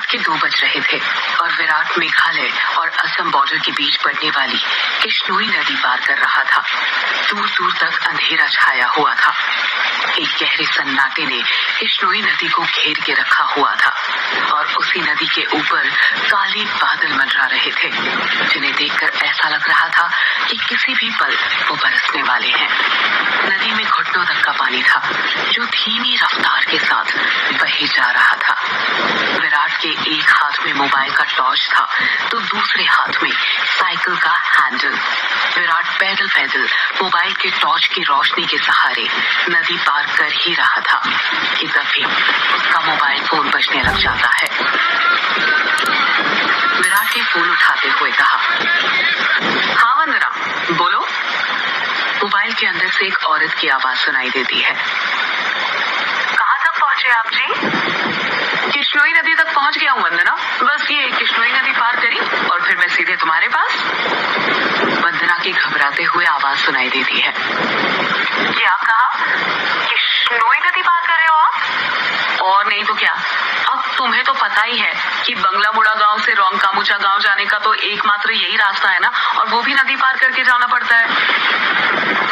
रात के 2 बज रहे थे और विराट मेघालय और असम बॉर्डर के बीच पड़ने वाली किश्नोई नदी पार कर रहा था। दूर दूर तक अंधेरा छाया हुआ था। एक गहरे सन्नाटे ने किश्नोई नदी को घेर के रखा हुआ था और उसी नदी के ऊपर काले बादल मंडरा रहे थे, जिन्हें देखकर ऐसा लग रहा था कि किसी भी पल वो बरसने वाले हैं। नदी में घुटनों तक का पानी था, जो धीमी रफ्तार के साथ बहे जा रहा था। विराट के एक हाथ में मोबाइल का टॉर्च था तो दूसरे हाथ में साइकिल का हैंडल। विराट पैदल पैदल मोबाइल के टॉर्च की रोशनी के सहारे नदी पार कर ही रहा था कि तभी उसका मोबाइल फोन बजने लग जाता है। विराट ने फोन उठाते हुए कहा, हाँ वंदना, बोलो। मोबाइल के अंदर से एक औरत की आवाज सुनाई देती है। कहाँ तक पहुंचे आप जी? किश्नोई नदी तक पहुंच गया हूँ वंदना, बस ये किश्नोई नदी पार करी और फिर मैं सीधे तुम्हारे पास। वंदना की घबराते हुए आवाज सुनाई देती है। क्या कहा? किश्नोई नदी पार कर रहे हो आप? और नहीं तो क्या, अब तुम्हें तो पता ही है कि बंगलामुड़ा गांव से रोंगकामुचा गांव जाने का तो एकमात्र यही रास्ता है ना, और वो भी नदी पार करके जाना पड़ता है।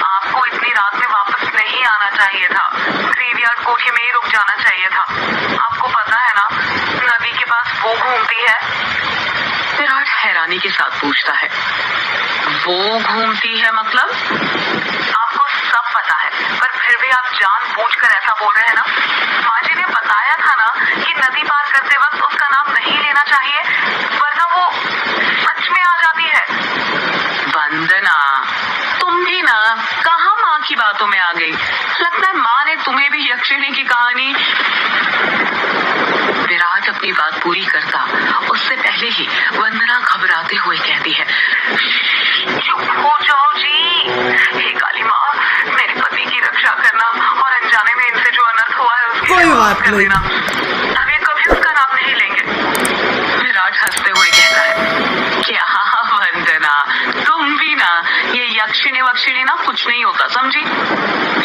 आपको इतनी रात में वापस नहीं आना चाहिए था, ग्रेवयार्ड कोठे में ही रुक जाना चाहिए था। आपको पता है ना, नदी के पास वो घूमती है। विराट हैरानी के साथ पूछता है, वो घूमती है मतलब? आपको सब पता है, पर फिर भी आप जानबूझकर ऐसा बोल रहे हैं ना। माँ जी ने बताया था ना कि नदी पार करते वक्त उसका नाम नहीं लेना चाहिए, वरना वो सच में आ जाती है। वंदना, तुम भी ना कहाँ माँ की बातों में आ गई। लगता है माँ ने तुम्हें भी यक्षिणी की कहानी। विराट अपनी बात पूरी करता उससे पहले ही वंदना घबराते हुए कहती है, चुप हो जाओ जी। हे काली माँ, मेरे पति की रक्षा करना और अनजाने में इनसे जो अनर्थ हुआ है उसकी कोई बात कर नहीं। देना। अभी कभी उसका नाम नहीं लेंगे। विराट हंसते हुए कहता है, क्या वंदना, तुम भी ना ये यक्षिणी वक्षिणी ना कुछ नहीं होता, समझी?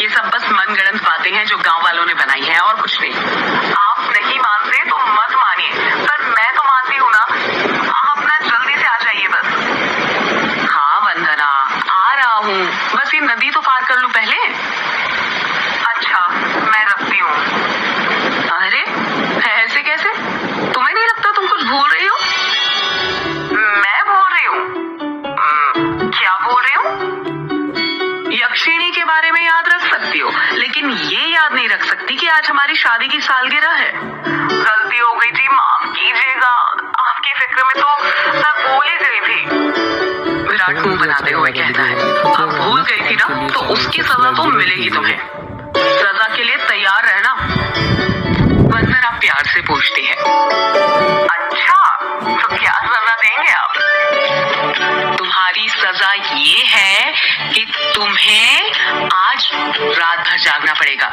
ये सब बस मनगढ़ंत बातें हैं जो गांव वालों ने बनाई हैं और कुछ नहीं। आप नहीं मानते तो मत मानिए, पर मैं तो मानती हूँ ना। आप ना जल्दी से आ जाइए बस। हाँ वंदना, आ रहा हूँ, बस ये नदी तो पार कर लूं पहले। अच्छा, मैं रखती हूँ। अरे ऐसे कैसे? तुम्हें नहीं लगता तुम कुछ भूल रही हो? मैं भूल रही हूँ? क्या बोल रही हूँ? यक्षिणी के बारे में याद रख सकती हो, लेकिन ये याद नहीं रख सकती कि आज हमारी शादी की सालगिरह है। गलती हो गई जी, माफ कीजिएगा। आपकी फिक्र में तो मैं भूल ही गई थी। विराट मुंह बनाते हुए कहता है, अब भूल गई थी ना, तो उसकी सजा तो मिलेगी तुम्हें। सजा के लिए तैयार रहना। वंदना प्यार से पूछती है, अच्छा तो क्या सजा देंगे आप? तुम्हारी सजा ये है कि तुम्हें आज रात भर जागना पड़ेगा।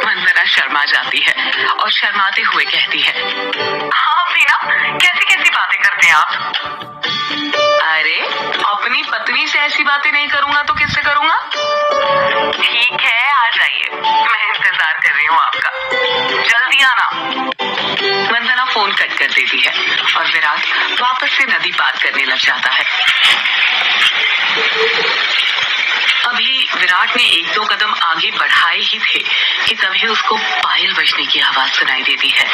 वंदना शर्मा जाती है और शर्माते हुए कहती है, हाँ भी ना, कैसी कैसी बातें करते हैं आप? अरे अपनी पत्नी से ऐसी बातें नहीं करूंगा तो किससे करूंगा? ठीक है, आ जाइए, मैं इंतजार कर रही हूँ आपका, जल्दी आना। वंदना फोन कट कर देती है और विराट वापस से नदी पार करने लग जाता है। अभी विराट ने 1-2 कदम आगे बढ़ाए ही थे कि तभी उसको पायल बजने की आवाज सुनाई देती है।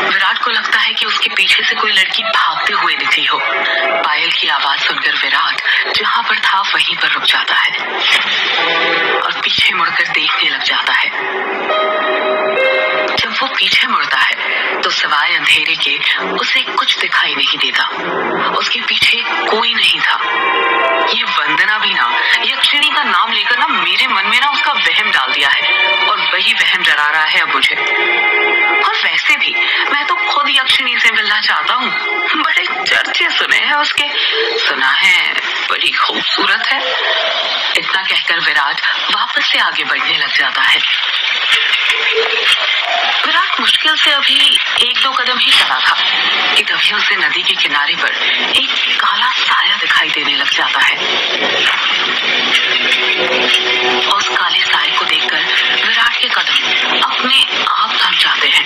विराट को लगता है कि उसके पीछे से कोई लड़की भागते हुए निकली हो। पायल की आवाज सुनकर विराट जहां पर था वहीं पर रुक जाता है और पीछे मुड़कर देखने लग जाता है। जब वो पीछे मुड़ता है तो सिवाय अंधेरे के उसे कुछ दिखाई नहीं देता। उसके पीछे कोई नहीं था। ये वंदना भी ना यक्षिणी का नाम लेकर ना मेरे मन में ना उसका वहम डाल दिया है और वही वहम डरा रहा है अब मुझे। और वैसे भी मैं तो खुद यक्षिणी से मिलना चाहता हूँ। बड़े चर्चे सुने हैं उसके, सुना है बड़ी खूबसूरत है। इतना कहकर विराट वापस से आगे बढ़ने लग जाता है। विराट मुश्किल से अभी 1-2 कदम ही चला था कि तभी उसे नदी के किनारे पर एक काला साया दिखाई देने लग जाता है। उस काले साए को देखकर विराट के कदम अपने आप थम जाते हैं।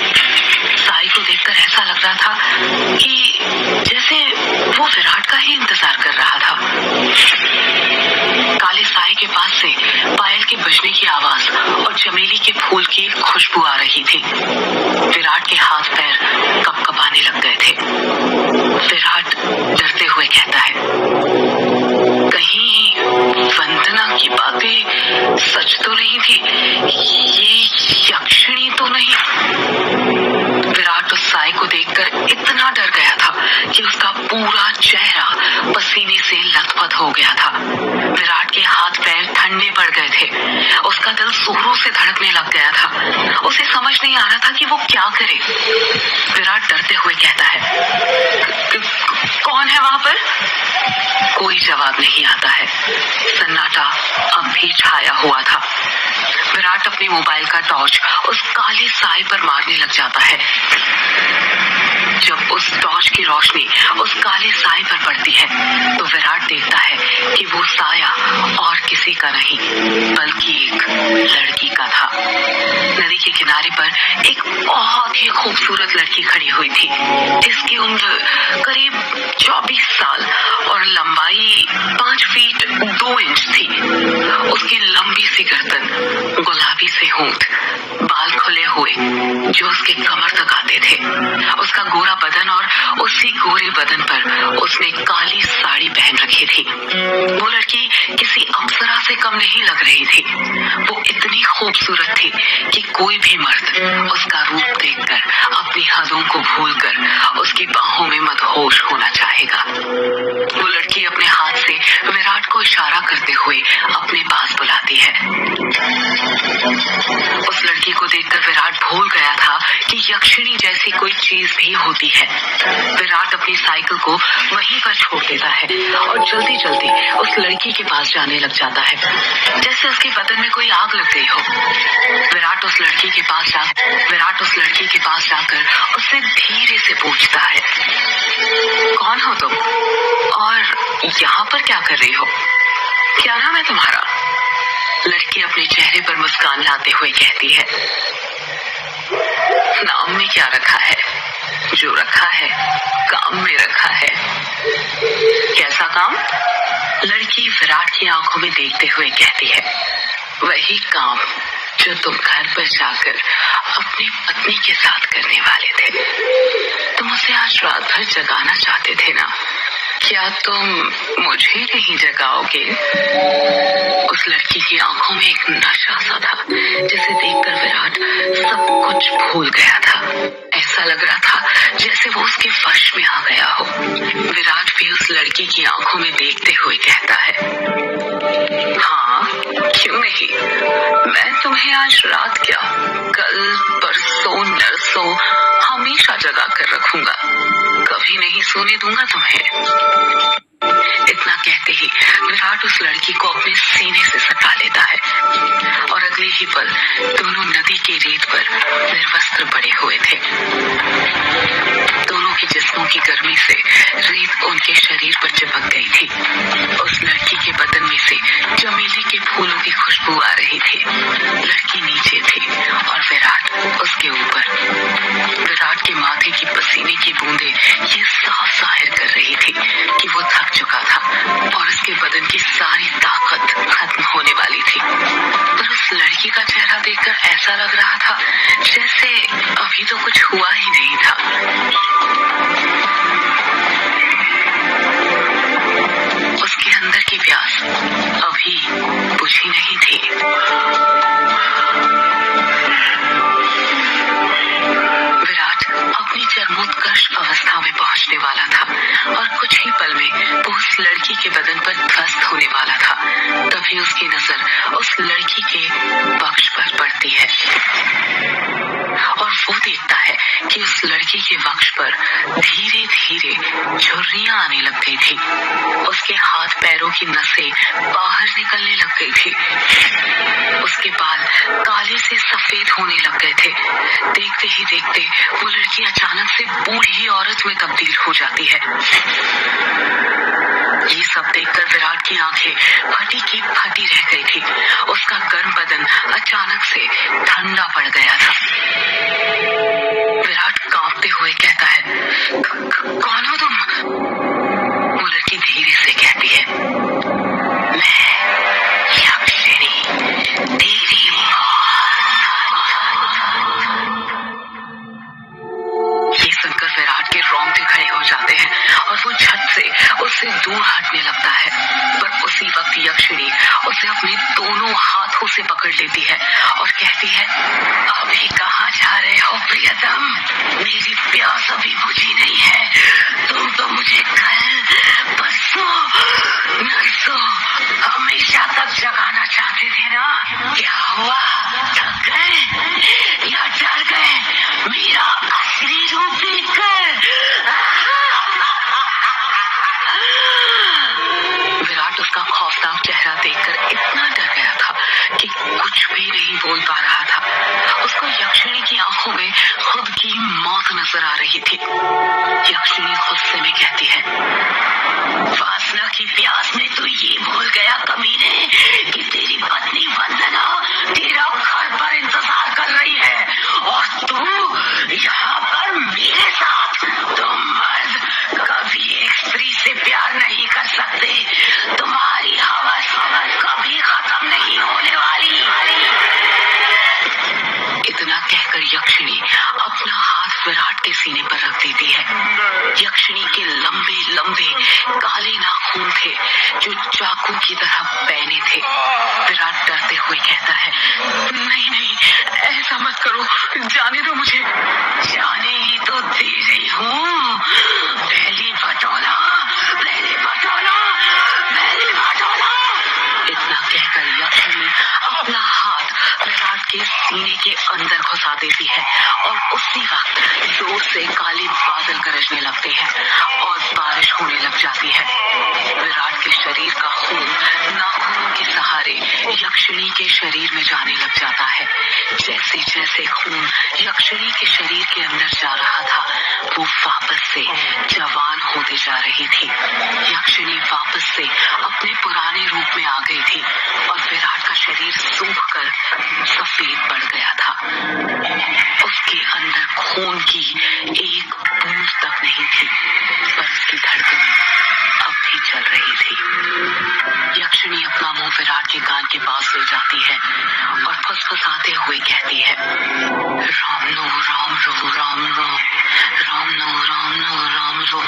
खुशबू आ रही थी। विराट के हाथ पैर कपकपाने लग गए थे। विराट डरते हुए कहता है, कहीं वंदना की बातें सच तो नहीं थी? ये यक्षिणी तो नहीं? विराट उस साई को देखकर इतना डर गया था कि उसका पूरा चेहरा पसीने से लथपथ हो गया था। विराट के हाथ पैर ठंडे पड़ गए थे। उसका दिल जोरों से धड़कने लग गया था। उसे समझ नहीं आ रहा था कि वो क्या करे। विराट डरते हुए कहता है, कौन है वहां पर? कोई जवाब नहीं आता है। सन्नाटा अब भी छाया हुआ था। विराट अपने मोबाइल का टॉर्च उस काले साए पर मारने लग जाता है। जब उस टॉर्च की रोशनी उस काले साए पर पड़ती है तो विराट देखता है कि वो साया और किसी का नहीं बल्कि एक लड़की का था। नदी के किनारे पर एक बहुत ही खूबसूरत लड़की खड़ी हुई थी, जिसकी उम्र करीब 24 साल और लंबाई 5 फीट 2 इंच थी। उसकी लंबी सी गर्दन, गुलाबी से होंठ, बाल खुले हुए जो उसके कमर तक आते थे, उसका गोरा बदन और उसी गोरे बदन पर उसने काली साड़ी पहन रखी थी। वो लड़की किसी अप्सरा से कम नहीं लग रही थी। वो इतनी खूबसूरत थी कि कोई भी मर्द उसका रूप देखकर अपनी हदों को भूलकर उसकी बाहों में मदहोश होना चाहेगा। वो लड़की अपने हाथ से विराट को इशारा करते हुए अपने पास बुलाती है। उस लड़की को देखकर विराट भूल गया था कि यक्षिणी जैसी कोई चीज भी होती है। विराट अपनी साइकिल को वहीं पर छोड़ देता है और जल्दी जल्दी उस लड़की के पास जाने लग जाता है, जैसे उसके बदन में कोई आग लग गई हो। विराट उस लड़की के पास जाकर उससे धीरे से पूछता है, कौन हो तुम और यहाँ पर क्या कर रही हो? क्या नाम है तुम्हारा? लड़की अपने चेहरे पर मुस्कान लाते हुए कहती है, नाम में क्या रखा है? जो रखा है काम में रखा है। कैसा काम? लड़की विराट की आंखों में देखते हुए कहती है, वही काम जो तुम घर पर जाकर अपनी पत्नी के साथ करने वाले थे। तुम उसे आज रात भर जगाना चाहते थे ना? क्या तुम मुझे नहीं जगाओगे? उस लड़की की आंखों में एक नशा सा था, जिसे देखकर विराट सब कुछ भूल गया था। ऐसा लग रहा था जैसे वो उसके वश में आ गया हो। विराट भी उस लड़की की आंखों में देखते हुए कहता है, हाँ क्यों नहीं, मैं तुम्हें आज रात क्या, कल परसों नरसों हमेशा जगा कर रखूंगा। कभी नहीं सोने दूंगा तुम्हें। इतना कहते ही विराट उस लड़की को अपने सीने से सटा लेता है और अगले ही पल दोनों नदी के रेत पर निर्वस्त्र पड़े हुए थे। दोनों के जिस्मों की गर्मी से रेत उनके शरीर पर चिपक गई थी। उस लड़की के बदन में से चमेली के फूलों की खुशबू आ रही थी। लड़की नीचे थी और विराट उसके ऊपर। विराट के माथे की पसीने की बूंदें ये साफ जाहिर कर रही थी कि वो थक चुका था और उसके बदन की सारी ताकत खत्म होने वाली थी। पर उस लड़की का चेहरा देखकर ऐसा लग रहा था जैसे अभी तो कुछ हुआ ही नहीं था। उसके अंदर की प्यास अभी बुझी नहीं थी। विराट अपनी चरमोत्कर्ष अवस्था में पहुंचने वाला था और कुछ ही पल में वो उस लड़की के बदन पर ध्वस्त होने वाला था। तभी उसकी नजर उस लड़की के वक्ष पर पड़ती है और वो देखता है कि उस लड़की के वक्ष पर धीरे धीरे झुर्रियां आने लग गई थी। उसके हाथ पैरों की नसें बाहर निकलने लग गई थी। उसके बाल काले से सफेद होने लग गए थे। देखते ही देखते वो लड़की अचानक से बूढ़ी औरत में तब्दील हो जाती है। ये सब देखकर विराट की आंखें फटी की फटी रह गई थी। उसका गर्म बदन अचानक से ठंडा पड़ गया था। विराट कांपते हुए कहता है, कौन हो तुम? वो लड़की धीरे से कहती है, मैं यक्षिणी, तेरी दूर हटने लगता है, पर उसी वक्त यक्षिणी उसे अपने दोनों हाथों से पकड़ लेती है और कहती है, अभी कहाँ जा रहे हो प्रियतम? मेरी प्यास अभी बुझी नहीं है। तुम तो मुझे कल, परसों, नरसों हमेशा तक जगाना चाहते थे ना। क्या हुआ? थक गए या डर गए मेरा असली रूप देखकर? विराट उसका खौफनाक चेहरा देखकर इतना डर गया था कि कुछ भी नहीं बोल पा रहा था। उसको यक्षिणी की आंखों में खुद की मौत नजर आ रही थी। यक्षिणी गुस्से में कहती है, वासना की प्यास में तू ये भूल गया कमीने कि तेरी पत्नी वंदना तेरा घर पर इंतजार कर रही है और तू यहाँ पर मेरे साथ। तुम मर्द कभी एक स्त्री से प्यार नहीं कर सकते। तुम्हारी हवस कभी खत्म नहीं होने वाली। इतना कहकर यक्षिणी अपना हाथ विराट के सीने पर रख देती है। यक्षिणी के लंबे लंबे काले नाखून थे जो चाकू की तरह पैने थे। विराट डरते हुए कहता है, नहीं नहीं, ऐसा मत करो, जाने दो मुझे। जाने ही तो दे रही हूँ। पहली बटोला, पहले बटोला, पहले बटोला। इतना कहकर यक्षिणी अपना हाथ विराट के सीने के अंदर घुसा देती है और उसी वक्त जोर से काले बादल गरजने लगते हैं और बारिश होने लग जाती है। विराट के शरीर का खून नाखूनों के सहारे यक्षिणी के शरीर में जाने लग जाता है। जैसे जैसे खून यक्षिणी के शरीर के अंदर जा रहा था, वो वापस से जवान होते जा रही थी। यक्षिणी वापस से अपने पुराने रूप में आ गई थी और विराट का शरीर सूखकर सफेद पड़ गया था। उसके अंदर खून की एक बूंद तक नहीं थी, पर उसकी धड़कन अब भी चल रही थी। यक्षिणी अपना मुंह विराट के कान के पास ले जाती है और फुसफुसाते हुए कहती है, राम नो राम रो, राम रो, राम नो राम नो, राम रो।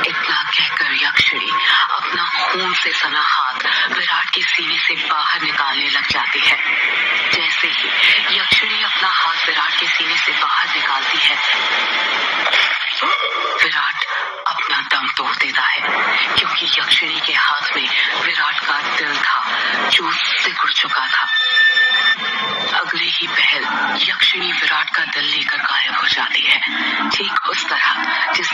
इतना कहकर यक्षिणी अपना खून से सना हाथ विराट के सीने से बाहर निकालने लग जाती है। जैसे ही यक्षिणी अपना हाथ विराट के सीने से बाहर निकालती है, विराट अपना दम तोड़ देता है, क्योंकि यक्षिणी के हाथ में विराट का दिल था जो सिकुड़ चुका था। अगले ही पहल यक्षिणी विराट का दिल लेकर गायब हो जाती है, ठीक उस तरह जिस